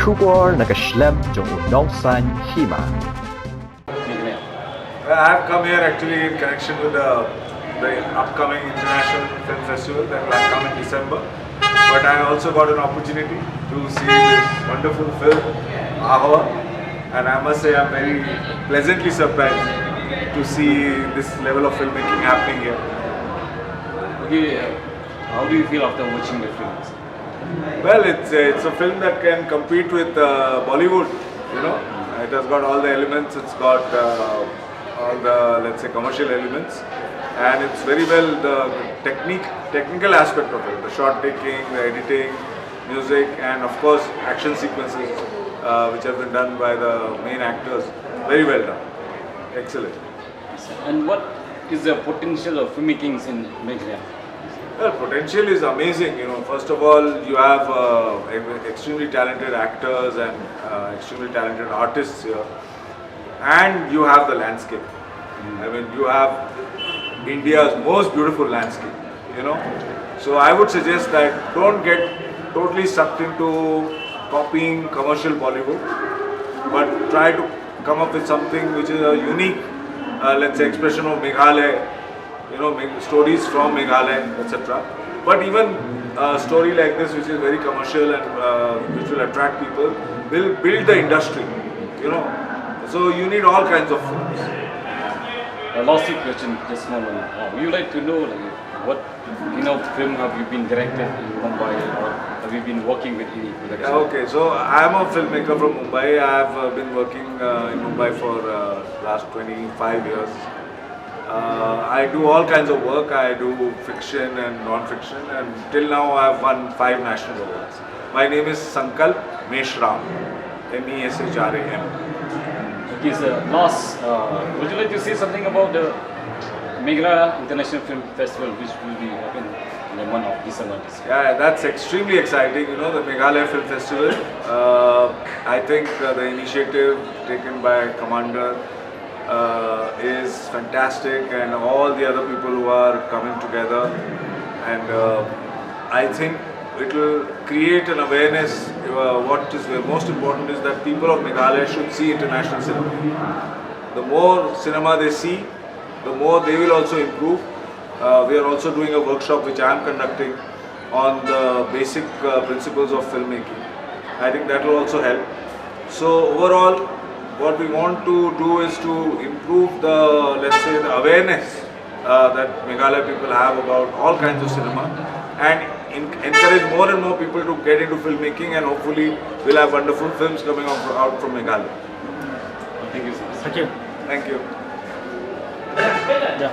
Shubor Nagashlam Jong Nongsan Hima. I have come here actually in connection with the upcoming International Film Festival that will come in December. But I also got an opportunity to see this wonderful film, Ahor, and I must say I'm very pleasantly surprised to see this level of filmmaking happening here. Okay, how do you feel after watching the films? Well, it's a film that can compete with Bollywood. You know, it has got all the elements. It's got all the, let's say, commercial elements, and it's very well the technical aspect of it, the shot taking, the editing, music, and of course action sequences which have been done by the main actors. Very well done. Excellent. And what is the potential of filmmaking in Meghalaya? Well, potential is amazing. You know, first of all, you have extremely talented actors and extremely talented artists here, and you have the landscape. I mean, you have India's most beautiful landscape. You know, so I would suggest that don't get totally sucked into copying commercial Bollywood, but try to come up with something which is a unique, let's say, expression of Meghalaya. You know, stories from Meghalaya, etc. But even a story like this, which is very commercial and which will attract people, will build the industry. You know, so you need all kinds of films. Last question, just one. Would you like to know what film have you been directed in Mumbai, or have you been working with any production? Okay, so I am a filmmaker from Mumbai. I have been working in Mumbai for last 25 years. I do all kinds of work. I do fiction and non-fiction, and till now I have won 5 national awards. My name is Sankalp Meshram, Meshram. Okay, sir. Last, would you like to say something about the Meghalaya International Film Festival, which will be happening in the month of December this year? Yeah, that's extremely exciting. You know, the Meghalaya Film Festival. I think the initiative taken by Commander is fantastic, and all the other people who are coming together, and I think it will create an awareness. What is most important is that people of Meghalaya should see international cinema. The more cinema they see, the more they will also improve. We are also doing a workshop which I am conducting on the basic principles of filmmaking. I think that will also help. So overall, what we want to do is to improve the, let's say, the awareness that Meghalaya people have about all kinds of cinema, and encourage more and more people to get into filmmaking, and hopefully we'll have wonderful films coming out from Meghalaya. Thank you, sir. Thank you. Thank you. Yeah.